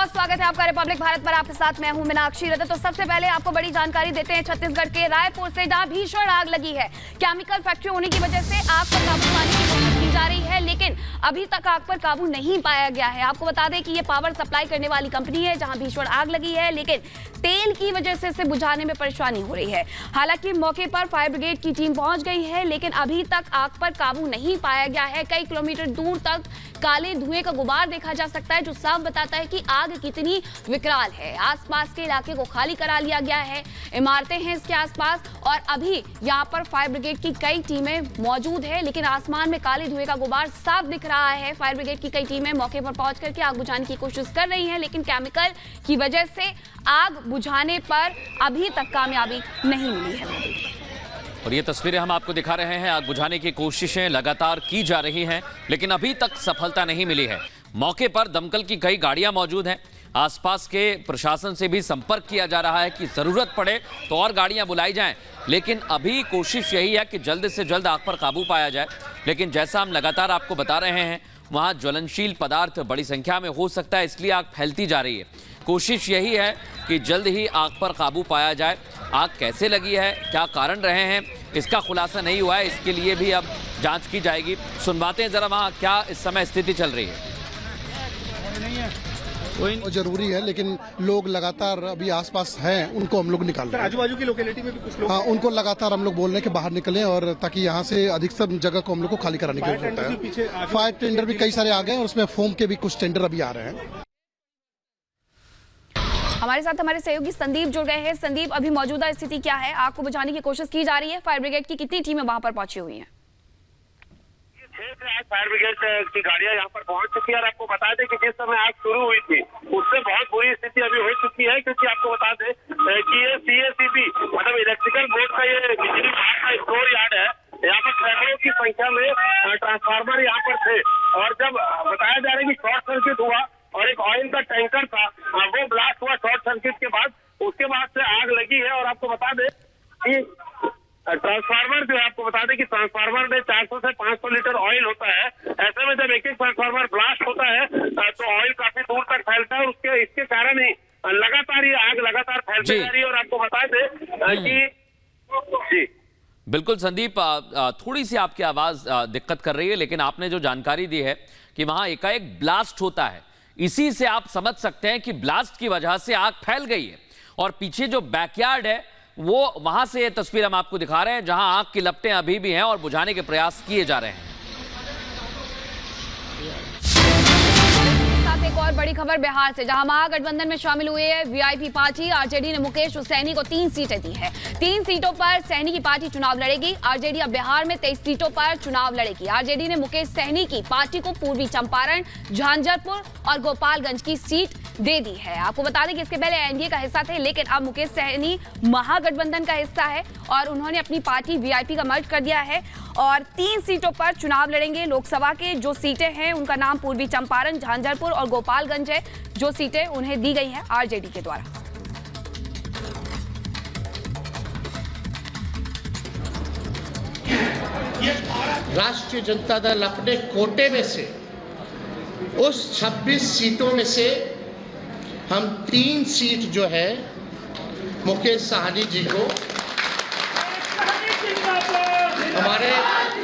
बहुत स्वागत है आपका रिपब्लिक भारत पर। आपके साथ मैं हूं मीनाक्षी रतन। तो सबसे पहले आपको बड़ी जानकारी देते हैं छत्तीसगढ़ के रायपुर से, जहां भीषण आग लगी है। केमिकल फैक्ट्री होने की वजह से आग पर काबू पाने की कोशिश की जा रही है, लेकिन अभी तक आग पर काबू नहीं पाया गया है। आपको बता दें कि ये पावर सप्लाई करने वाली कंपनी है जहां भीषण आग लगी है, लेकिन तेल की वजह से इसे बुझाने में परेशानी हो रही है। हालांकि मौके पर फायर ब्रिगेड की टीम पहुंच गई है, लेकिन अभी तक आग पर काबू नहीं पाया गया है। कई किलोमीटर दूर तक काले धुएं का गुबार देखा जा सकता है, जो साफ बताता है कि आग कितनी विकराल है। आसपास के इलाके को खाली करा लिया गया है, इमारतें हैं इसके आसपास, और अभी यहाँ पर फायर ब्रिगेड की कई टीमें मौजूद है, लेकिन आसमान में काले धुएं का गुबार साफ दिख रहा है। फायर ब्रिगेड की कई टीमें मौके पर पहुंच करके आग बुझाने की कोशिश कर रही हैं, लेकिन केमिकल की वजह से आग बुझाने पर अभी तक कामयाबी नहीं मिली है। और ये तस्वीरें हम आपको दिखा रहे हैं। आग बुझाने की कोशिशें लगातार की जा रही हैं, लेकिन अभी तक सफलता नहीं मिली है। मौके पर दमकल की कई गाड़ियां मौजूद हैं। आसपास के प्रशासन से भी संपर्क किया जा रहा है कि जरूरत पड़े तो और गाड़ियां बुलाई जाएं, लेकिन अभी कोशिश यही है कि जल्द से जल्द आग पर काबू पाया जाए। लेकिन जैसा हम लगातार आपको बता रहे हैं, वहां ज्वलनशील पदार्थ बड़ी संख्या में हो सकता है, इसलिए आग फैलती जा रही है। कोशिश यही है कि जल्द ही आग पर काबू पाया जाए। आग कैसे लगी है, क्या कारण रहे हैं, इसका खुलासा नहीं हुआ है। इसके लिए भी अब जांच की जाएगी। सुनवाते हैं जरा वहां क्या इस समय स्थिति चल रही है। वो जरूरी है, लेकिन लोग लगातार अभी आसपास हैं, उनको हम लोग निकाल रहे हैं। आजू बाजू की लोकेलिटी में भी कुछ लोग, हाँ, उनको लगातार हम लोग बोल रहे हैं कि बाहर निकलें, और ताकि यहाँ से अधिकतम जगह को हम लोग को खाली कराने की जरूरत है। फायर टेंडर भी कई सारे आ गए हैं, और उसमें फोम के भी कुछ टेंडर अभी आ रहे हैं। हमारे साथ हमारे सहयोगी संदीप जुड़ गए हैं। संदीप, अभी मौजूदा स्थिति क्या है? आग को बुझाने की कोशिश की जा रही है। फायर ब्रिगेड की कितनी टीमें वहां पर पहुंची हुई हैं? फायर ब्रिगेड की गाड़ियां यहाँ पर पहुंच चुकी है, और आपको बता दें कि जिस समय आग शुरू हुई थी उससे बहुत बुरी स्थिति अभी हो चुकी है, क्योंकि आपको बता दें कि ये CACB मतलब इलेक्ट्रिकल बोर्ड का ये बिजली विभाग का स्टोर यार्ड है। यहाँ पर सैकड़ों की संख्या में ट्रांसफार्मर यहाँ पर थे, और जब बताया जा रहा है कि शॉर्ट सर्किट हुआ और एक ऑयल का टैंकर था, वो ब्लास्ट हुआ शॉर्ट सर्किट के बाद, उसके बाद से आग लगी है। और आपको बता दें कि ट्रांसफार्मर जो है, आपको बता दें कि ट्रांसफार्मर में 400 से 500 लीटर ऑयल होता है। ऐसे में जब एक एक ट्रांसफार्मर ब्लास्ट होता है तो ऑयल काफी दूर तक फैलता है, और इसके कारण ही लगातार ये आग लगातार फैलती जा रही है। और आपको बता दें कि जी बिल्कुल संदीप, थोड़ी सी आपकी आवाज दिक्कत कर रही है, लेकिन आपने जो जानकारी दी है कि वहां एकाएक ब्लास्ट होता है, इसी से आप समझ सकते हैं कि ब्लास्ट की वजह से आग फैल गई है। और पीछे जो बैकयार्ड है, वो वहां से ये तस्वीर हम आपको दिखा रहे हैं, जहां आग की लपटें अभी भी हैं और बुझाने के प्रयास किए जा रहे हैं। साथ एक और बड़ी खबर बिहार से, जहां महागठबंधन में शामिल हुए है वीआईपी पार्टी। आरजेडी ने मुकेश सहनी को 3 सीटें दी है। 3 सीटों पर सहनी की पार्टी चुनाव लड़ेगी। आरजेडी अब बिहार में 23 सीटों पर चुनाव लड़ेगी। आरजेडी ने मुकेश सहनी की पार्टी को पूर्वी चंपारण, झांझरपुर और गोपालगंज की सीट दे दी है। आपको बता दें कि इसके पहले एनडीए का हिस्सा थे, लेकिन अब मुकेश सहनी महागठबंधन का हिस्सा है, और उन्होंने अपनी पार्टी वीआईपी का मर्ज कर दिया है, और 3 सीटों पर चुनाव लड़ेंगे। लोकसभा के जो सीटें हैं उनका नाम पूर्वी चंपारण, झांझरपुर और गोपालगंज है, जो सीटें उन्हें दी गई हैं आरजेडी के द्वारा। राष्ट्रीय जनता दल अपने कोटे में से उस 26 सीटों में से हम 3 सीट जो है मुकेश सहनी जी को, हमारे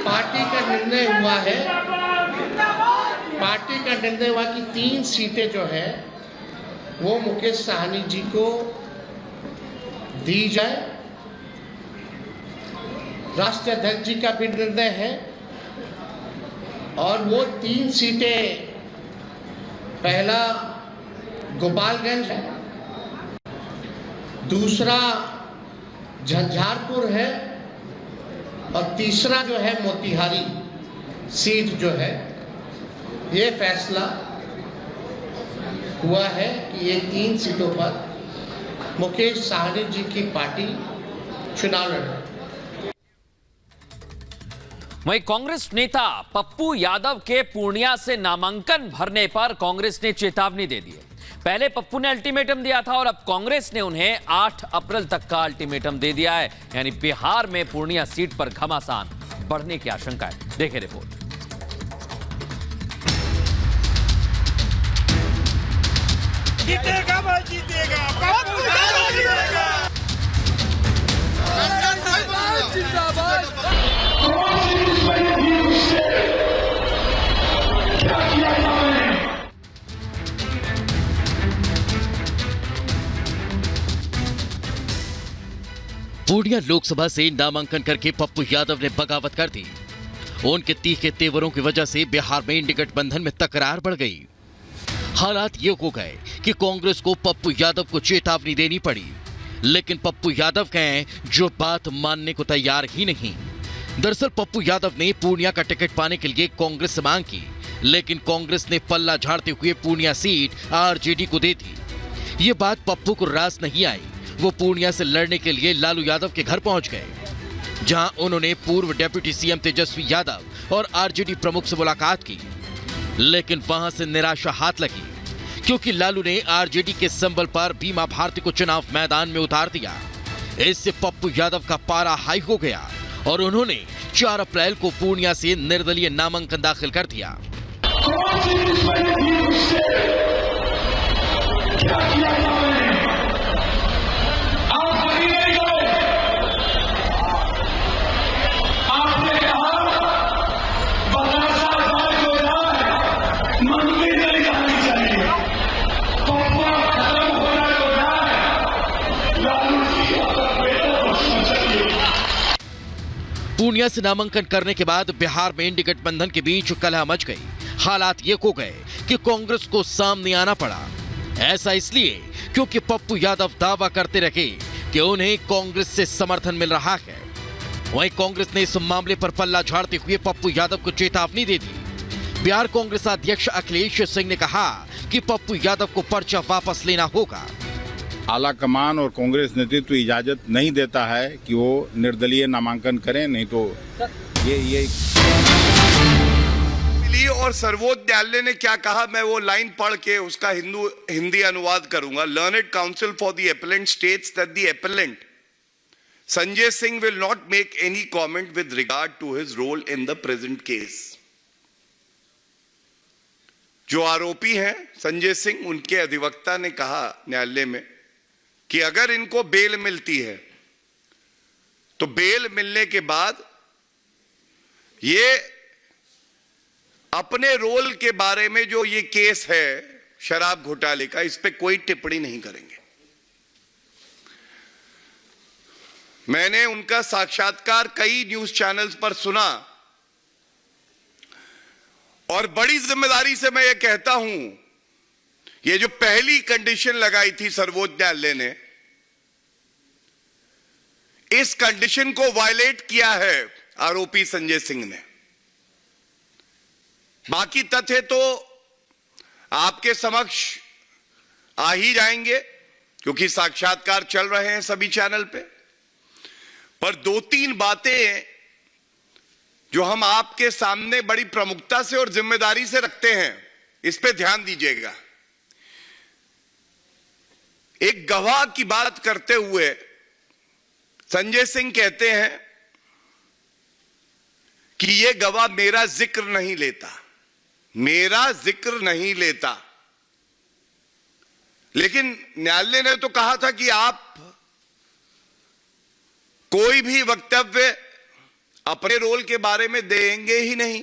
पार्टी का निर्णय हुआ है, पार्टी का निर्णय हुआ कि 3 सीटें जो है वो मुकेश सहनी जी को दी जाए। राष्ट्रीय अध्यक्ष जी का भी निर्णय है, और वो 3 सीटें, पहला गोपालगंज है, दूसरा झंझारपुर है, और तीसरा जो है मोतिहारी सीट जो है। ये फैसला हुआ है कि ये 3 सीटों पर मुकेश सहनी जी की पार्टी चुनाव लड़े। वहीं कांग्रेस नेता पप्पू यादव के पूर्णिया से नामांकन भरने पर कांग्रेस ने चेतावनी दे दी है। पहले पप्पू ने अल्टीमेटम दिया था, और अब कांग्रेस ने उन्हें 8 अप्रैल तक का अल्टीमेटम दे दिया है। यानी बिहार में पूर्णिया सीट पर घमासान बढ़ने की आशंका है। देखें रिपोर्ट। जीतेगा भाई, जीतेगा पप्पू यादव जीतेगा। पूर्णिया लोकसभा से नामांकन करके पप्पू यादव ने बगावत कर दी। उनके तीखे तेवरों की वजह से बिहार में इंडी गठबंधन में तकरार बढ़ गई। हालात ये हो गए कि कांग्रेस को पप्पू यादव को चेतावनी देनी पड़ी, लेकिन पप्पू यादव कहें जो बात मानने को तैयार ही नहीं। दरअसल पप्पू यादव ने पूर्णिया का टिकट पाने के लिए कांग्रेस से मांग की, लेकिन कांग्रेस ने पल्ला झाड़ते हुए पूर्णिया सीट आरजेडी को दे दी। ये बात पप्पू को रास नहीं आई। वो पूर्णिया से लड़ने के लिए लालू यादव के घर पहुंच गए, जहां उन्होंने पूर्व डिप्टी सीएम तेजस्वी यादव और आरजेडी प्रमुख से मुलाकात की, लेकिन वहां से निराशा हाथ लगी, क्योंकि लालू ने आरजेडी के संबल पर बीमा भारती को चुनाव मैदान में उतार दिया। इससे पप्पू यादव का पारा हाई हो गया और उन्होंने 4 अप्रैल को पूर्णिया से निर्दलीय नामांकन दाखिल कर दिया। पूर्णिया से नामांकन करने के बाद बिहार में इंडी गठबंधन के बीच कलह मच गई। हालात ये हो गए कि कांग्रेस को सामने आना पड़ा। ऐसा इसलिए क्योंकि पप्पू यादव दावा करते रहे कि उन्हें कांग्रेस से समर्थन मिल रहा है। वहीं कांग्रेस ने इस मामले पर पल्ला झाड़ते हुए पप्पू यादव को चेतावनी दे दी। बिहार कांग्रेस अध्यक्ष अखिलेश सिंह ने कहा कि पप्पू यादव को पर्चा वापस लेना होगा। आला कमान और कांग्रेस नेतृत्व इजाजत नहीं देता है कि वो निर्दलीय नामांकन करें, नहीं तो ये और सर्वोच्च न्यायालय ने क्या कहा, मैं वो लाइन पढ़ के उसका हिंदी अनुवाद करूंगा। Learned counsel for the appellant states that the appellant Sanjay Singh will not make any comment with regard to his role in the present case. जो आरोपी हैं संजय सिंह, उनके अधिवक्ता ने कहा न्यायालय में कि अगर इनको बेल मिलती है तो बेल मिलने के बाद ये अपने रोल के बारे में जो ये केस है शराब घोटाले का, इस पे कोई टिप्पणी नहीं करेंगे। मैंने उनका साक्षात्कार कई न्यूज चैनल्स पर सुना और बड़ी जिम्मेदारी से मैं ये कहता हूं, ये जो पहली कंडीशन लगाई थी सर्वोच्च न्यायालय ने, इस कंडीशन को वायलेट किया है आरोपी संजय सिंह ने। बाकी तथ्य तो आपके समक्ष आ ही जाएंगे क्योंकि साक्षात्कार चल रहे हैं सभी चैनल पे। पर 2-3 बातें जो हम आपके सामने बड़ी प्रमुखता से और जिम्मेदारी से रखते हैं, इस पे ध्यान दीजिएगा। एक गवाह की बात करते हुए संजय सिंह कहते हैं कि यह गवाह मेरा जिक्र नहीं लेता, मेरा जिक्र नहीं लेता। लेकिन न्यायालय ने तो कहा था कि आप कोई भी वक्तव्य अपने रोल के बारे में देंगे ही नहीं।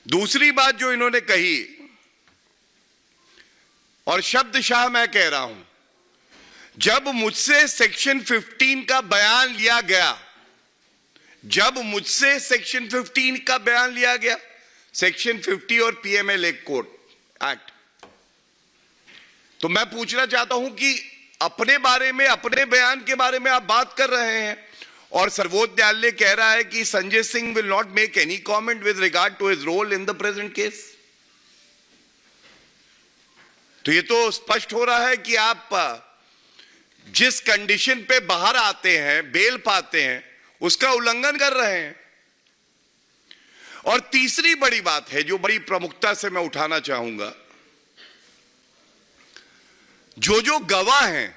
दूसरी बात जो इन्होंने कही, और शब्दशाह मैं कह रहा हूं, जब मुझसे सेक्शन 15 का बयान लिया गया, जब मुझसे सेक्शन 15 का बयान लिया गया, सेक्शन 50 और पीएमएल कोड एक्ट, तो मैं पूछना चाहता हूं कि अपने बारे में, अपने बयान के बारे में आप बात कर रहे हैं और सर्वोच्च न्यायालय कह रहा है कि Sanjay Singh will not make any comment with regard to his role in the present case. तो ये तो स्पष्ट हो रहा है कि आप जिस कंडीशन पे बाहर आते हैं, बेल पाते हैं, उसका उल्लंघन कर रहे हैं। और तीसरी बड़ी बात है जो बड़ी प्रमुखता से मैं उठाना चाहूंगा, जो गवाह हैं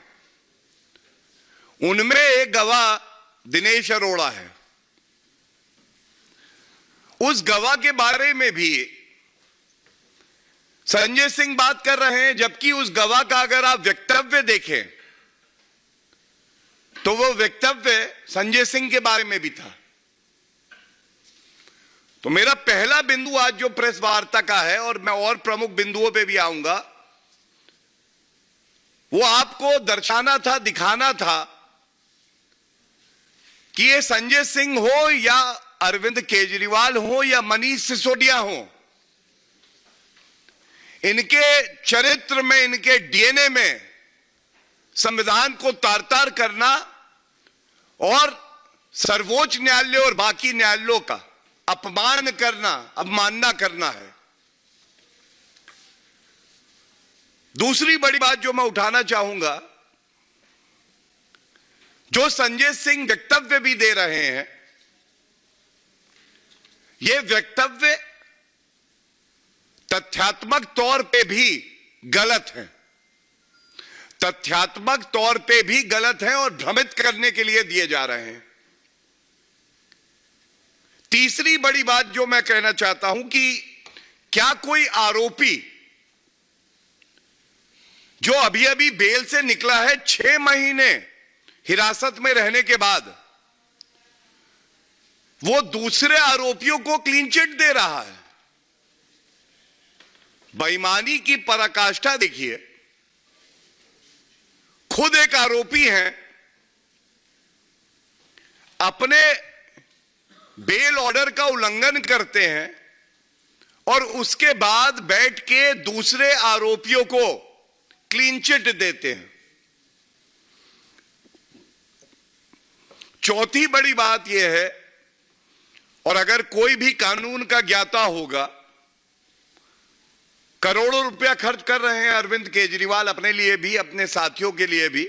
उनमें एक गवाह दिनेश अरोड़ा है। उस गवाह के बारे में भी संजय सिंह बात कर रहे हैं, जबकि उस गवाह का अगर आप वक्तव्य देखें तो वो वक्तव्य संजय सिंह के बारे में भी था। तो मेरा पहला बिंदु आज जो प्रेस वार्ता का है, और मैं और प्रमुख बिंदुओं पे भी आऊंगा, वो आपको दर्शाना था, दिखाना था कि ये संजय सिंह हो या अरविंद केजरीवाल हो या मनीष सिसोदिया हो, इनके चरित्र में, इनके डीएनए में संविधान को तार-तार करना और सर्वोच्च न्यायालय और बाकी न्यायालयों का अपमान करना, अवमानना करना है। दूसरी बड़ी बात जो मैं उठाना चाहूंगा, जो संजय सिंह वक्तव्य भी दे रहे हैं, ये वक्तव्य तथ्यात्मक तौर पे भी गलत है, तथ्यात्मक तौर पे भी गलत है और भ्रमित करने के लिए दिए जा रहे हैं। तीसरी बड़ी बात जो मैं कहना चाहता हूं कि क्या कोई आरोपी जो अभी अभी बेल से निकला है, 6 महीने हिरासत में रहने के बाद, वो दूसरे आरोपियों को क्लीन चिट दे रहा है? बेईमानी की पराकाष्ठा देखिए। खुद एक आरोपी हैं, अपने बेल ऑर्डर का उल्लंघन करते हैं और उसके बाद बैठ के दूसरे आरोपियों को क्लीन चिट देते हैं। चौथी बड़ी बात यह है, और अगर कोई भी कानून का ज्ञाता होगा, करोड़ों रुपया खर्च कर रहे हैं अरविंद केजरीवाल अपने लिए भी, अपने साथियों के लिए भी,